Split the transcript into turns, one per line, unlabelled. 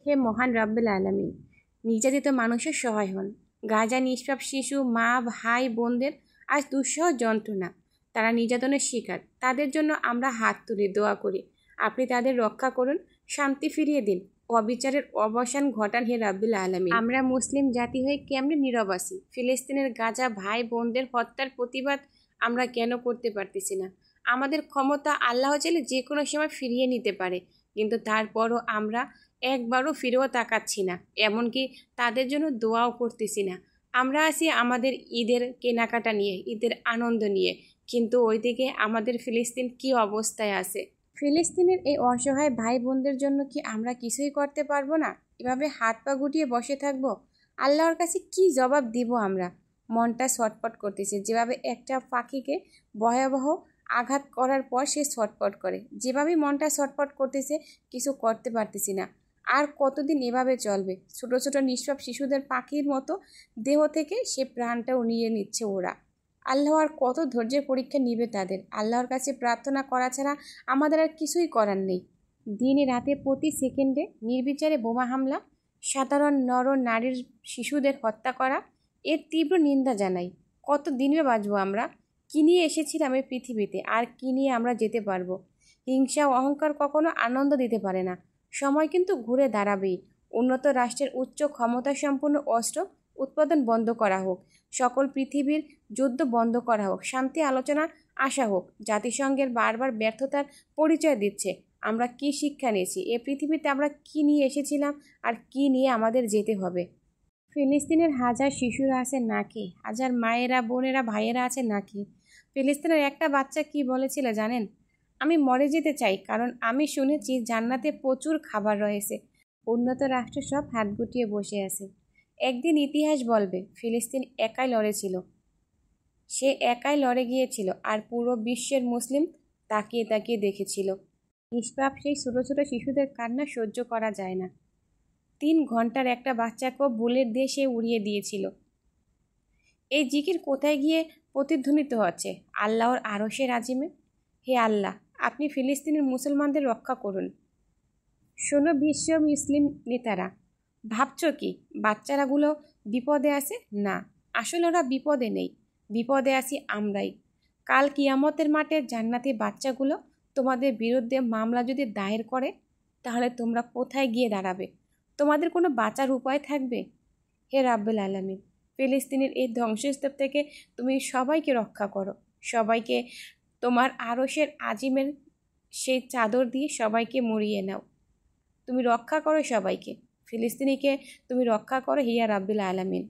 হে মহান রাব্বুল আলামিন, নির্যাতিত মানুষের সহায় হন। গাজা নিষ্পাপ শিশু, মা, ভাই, বোনদের আজ দুঃসহ যন্ত্রণা, তারা নির্যাতনের শিকার। তাদের জন্য আমরা হাত তুলে দোয়া করি, আপনি তাদের রক্ষা করুন, শান্তি ফিরিয়ে দিন, অবিচারের অবসান ঘটান হে রাব্বুল আলামিন। আমরা মুসলিম জাতি হয়ে কেমনে নীরব আছি? ফিলিস্তিনের গাজা ভাই বোনদের হত্যার প্রতিবাদ আমরা কেন করতে পারতেছি না? আমাদের ক্ষমতা আল্লাহ চাইলে যে কোনো সময় ফিরিয়ে নিতে পারে, কিন্তু তারপরও আমরা একবারও ফিরেও তাকাচ্ছি না, এমনকি তাদের জন্য দোয়াও করতেছি না। আমরা আছি আমাদের ঈদের কেনাকাটা নিয়ে, ঈদের আনন্দ নিয়ে, কিন্তু ওইদিকে আমাদের ফিলিস্তিন কি অবস্থায় আছে? ফিলিস্তিনের এই অসহায় ভাই বোনদের জন্য কি আমরা কিছুই করতে পারবো না? এভাবে হাত পা গুটিয়ে বসে থাকবো? আল্লাহর কাছে কি জবাব দিব আমরা? মনটা ছটপট করতেছে, যেভাবে একটা পাখিকে ভয়াবহ আঘাত করার পর সে ছটপট করে, যেভাবে মনটা ছটপট করতেছে, কিছু করতে পারতেছি না। আর কতদিন এভাবে চলবে? ছোট ছোট নিষ্পাপ শিশুদের পাখির মতো দেহ থেকে সে প্রাণটাও নিয়ে নিচ্ছে ওরা। আল্লাহ আর কত ধৈর্যের পরীক্ষা নিবে তাদের? আল্লাহর কাছে প্রার্থনা করা ছাড়া আমাদের আর কিছুই করার নেই। দিনে রাতে প্রতি সেকেন্ডে নির্বিচারে বোমা হামলা, সাধারণ নর নারীর শিশুদের হত্যা করা, এর তীব্র নিন্দা জানাই। কত দিনে বাঁচবো আমরা? কী নিয়ে এসেছিলাম এই পৃথিবীতে, আর কী নিয়ে আমরা যেতে পারবো? হিংসা ও অহংকার কখনো আনন্দ দিতে পারে না। সময় কিন্তু ঘুরে দাঁড়াবেই। উন্নত রাষ্ট্রের উচ্চ ক্ষমতাসম্পন্ন অস্ত্র উৎপাদন বন্ধ করা হোক, সকল পৃথিবীর যুদ্ধ বন্ধ করা হোক, শান্তি আলোচনা আসা হোক। জাতিসংঘের বারবার ব্যর্থতার পরিচয় দিচ্ছে। আমরা কি শিক্ষা নিয়েছি? এ পৃথিবীতে আমরা কি নিয়ে এসেছিলাম, আর কি নিয়ে আমাদের যেতে হবে? ফিলিস্তিনের হাজার শিশুরা আছে নাকি? হাজার মায়েরা, বোনেরা, ভাইয়েরা আছে নাকি? ফিলিস্তিনের একটা বাচ্চা কি বলেছিল জানেন? আমি মরে যেতে চাই, কারণ আমি শুনেছি জান্নাতে প্রচুর খাবার রয়েছে। উন্নত রাষ্ট্র সব হাত গুটিয়ে বসে আছে। একদিন ইতিহাস বলবে ফিলিস্তিন একাই লড়েছিল, সে একাই লড়ে গিয়েছিল, আর পুরো বিশ্বের মুসলিম তাকিয়ে তাকিয়ে দেখেছিল। নিষ্পাপ সেই ছোট ছোট শিশুদের কান্না সহ্য করা যায় না। 3 ঘন্টার একটা বাচ্চাকেও বুলেট দিয়ে সে উড়িয়ে দিয়েছিল। এই জিকির কোথায় গিয়ে প্রতিধ্বনিত হচ্ছে? আল্লাহর আরশের আজিমে। হে আল্লাহ, আপনি ফিলিস্তিনের মুসলমানদের রক্ষা করুন। শোনো বিশ্ব মুসলিম নেতারা, ভাবছো কি বাচ্চারাগুলো বিপদে আছে? না, আসলে ওরা বিপদে নেই, বিপদে আছি আমরাই। কাল কিয়ামতের মাঠে জান্নাতি বাচ্চাগুলো তোমাদের বিরুদ্ধে মামলা যদি দায়ের করে, তাহলে তোমরা কোথায় গিয়ে দাঁড়াবে? তোমাদের কোনো বাঁচার উপায় থাকবে? হে রাব্বুল আলামিন, ফিলিস্তিনের এই ধ্বংসস্তূপ থেকে তুমি সবাইকে রক্ষা করো, সবাইকে তোমার আরশের আজিমের সেই চাদর দিয়ে সবাইকে মুড়িয়ে নাও। তুমি রক্ষা করো সবাইকে, ফিলিস্তিনিকে তুমি রক্ষা করো, হিয়া রাব্বুল আলামিন।